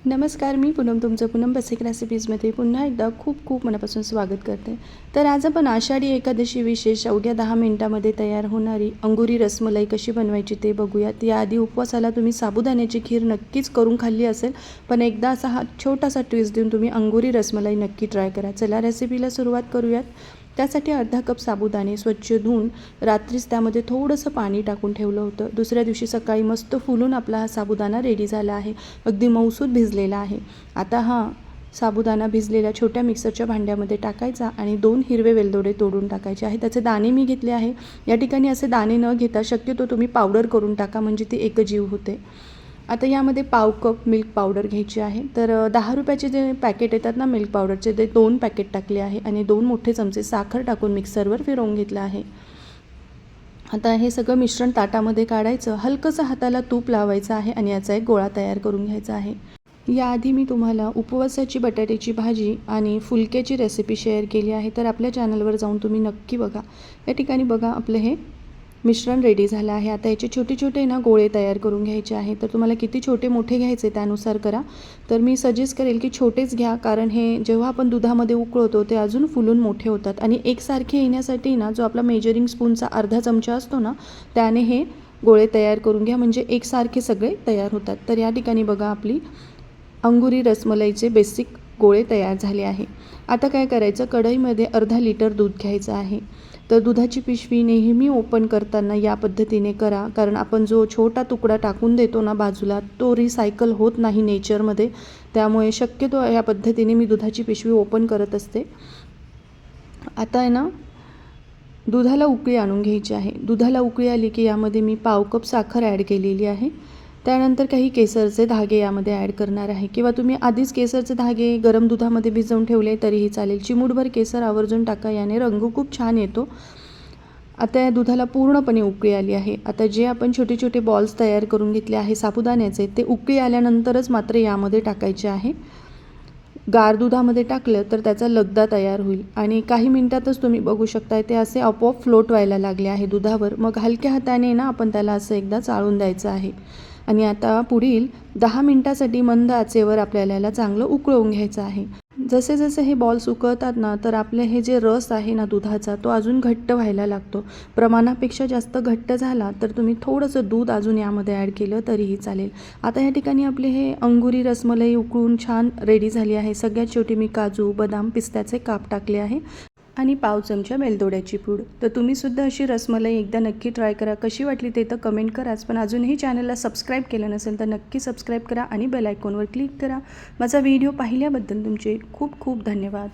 नमस्कार, मी पूनम तुमचं पूनम बेसिक रेसिपीजमध्ये पुन्हा एकदा खूप खूप मनापासून स्वागत करते. तर आज आपण आषाढी एकादशी विशेष अवघ्या 10 मिनिटांमध्ये तयार होणारी अंगुरी रसमलाई कशी बनवायची ते बघूयात. याआधी उपवासाला तुम्ही साबुदाण्याची खीर नक्कीच करून खाल्ली असेल, पण एकदा असा हा छोटासा ट्विस्ट देऊन तुम्ही अंगुरी रसमलाई नक्की ट्राय करा. चला रेसिपीला सुरुवात करूयात. त्यासाठी अर्धा कप साबुदाणे स्वच्छ धुवून रात्रीच त्यामध्ये थोडंसं पाणी टाकून ठेवलं होतं. दुसऱ्या दिवशी सकाळी मस्त फुलून आपला हा साबुदाणा रेडी झाला आहे. अगदी मऊसूत भिजलेला आहे. आता हा साबुदाणा भिजलेल्या छोट्या मिक्सरच्या भांड्यामध्ये टाकायचा आणि 2 हिरवे वेलदोडे तोडून टाकायचे आहे. त्याचे दाणे मी घेतले आहे. या ठिकाणी असे दाणे न घेता शक्यतो तुम्ही पावडर करून टाका, म्हणजे ती एकजीव होते. आता यामध्ये पाव कप मिल्क पावडर घ्यायची आहे. तर 10 रुपयाचे जे पॅकेट येतात ना मिल्क पावडरचे, ते 2 पॅकेट टाकले आहे आणि 2 मोठे चमचे साखर टाकून मिक्सरवर फिरवून घेतलं आहे. आता हे सगळं मिश्रण ताटामध्ये काढायचं. हलकंसं हाताला तूप लावायचं आहे आणि याचा एक गोळा तयार करून घ्यायचा आहे. याआधी मी तुम्हाला उपवासाची बटाट्याची भाजी आणि फुलक्याची रेसिपी शेअर केली आहे, तर आपल्या चॅनलवर जाऊन तुम्ही नक्की बघा. या ठिकाणी बघा आपलं हे मिश्रण रेडी झालं आहे. आता याचे छोटे छोटे ना गोळे तयार करून घ्यायचे आहे. तर तुम्हाला किती छोटे मोठे घ्यायचे त्यानुसार करा. तर मी सजेस्ट करेल की छोटेच घ्या, कारण हे जेव्हा आपण दुधामध्ये उकळवतो ते अजून फुलून मोठे होतात आणि एकसारखे येण्यासाठी ना जो आपला मेजरिंग स्पूनचा अर्धा चमचा असतो ना, त्याने हे गोळे तयार करून घ्या, म्हणजे एकसारखे सगळे तयार होतात. तर या ठिकाणी बघा आपली अंगुरी रसमलाईचे बेसिक गोळे तयार झाले आहे. आता काय करायचं, कढईमध्ये अर्धा लिटर दूध घ्यायचं आहे. तर दुधाची पिशवी नेहमी ओपन करताना या पद्धतीने करा, कारण आपण जो छोटा तुकडा टाकून देतो ना बाजूला, तो रिसायकल होत नाही नेचरमध्ये. त्यामुळे शक्यतो या पद्धतीने मी दुधाची पिशवी ओपन करत असते. आता आहे ना, दुधाला उकळी आणून घ्यायची आहे. दुधाला उकळी आली की यामध्ये मी पाव कप साखर ॲड केलेली आहे. त्यानंतर काही केसरचे धागे यामध्ये ॲड करणार आहे, किंवा तुम्ही आधीच केसरचे धागे गरम दुधामध्ये भिजवून ठेवले तरीही चालेल. चिमूटभर केसर आवर्जून टाका, याने रंग खूप छान येतो. आता या दुधाला पूर्णपणे उकळी आली आहे. आता जे आपण छोटे छोटे बॉल्स तयार करून घेतले आहे साबुदाण्याचे, ते उकळी आल्यानंतरच मात्र यामध्ये टाकायचे आहे. गार दुधामध्ये टाकलं तर त्याचा लगदा तयार होईल आणि काही मिनिटातच तुम्ही बघू शकताय ते असे आपोआप फ्लोट व्हायला लागले आहे दुधावर. मग हलक्या हाताने ना आपण त्याला असं एकदा चाळून द्यायचं आहे आणि आता पुढील 10 मिनिटासाठी मंद आचेवर आपल्याला याला चांगलं उकळवून घ्यायचं आहे. जसे जसे हे बॉल्स उकळतात ना, तर आपले हे जे रस आहे ना दुधाचा, तो अजून घट्ट व्हायला लागतो. प्रमाणापेक्षा जास्त घट्ट झाला तर तुम्ही थोडंसं दूध अजून यामध्ये ॲड केलं तरीही चालेल. आता या ठिकाणी आपले हे अंगुरी रसमलाई उकळून छान रेडी झाली आहे. सगळ्यात शेवटी मी काजू, बदाम, पिस्त्याचे काप टाकले आहे आणि पाव चमचा वेलदोड्याची पूड. तर तुम्हीसुद्धा अशी रसमलाई एकदा नक्की ट्राय करा. कशी वाटली ते तर कमेंट कराच. पण अजूनही चॅनलला सबस्क्राईब केलं नसेल तर नक्की सबस्क्राईब करा आणि बेल आयकॉनवर क्लिक करा. माझा व्हिडिओ पाहिल्याबद्दल तुमचे खूप खूप धन्यवाद.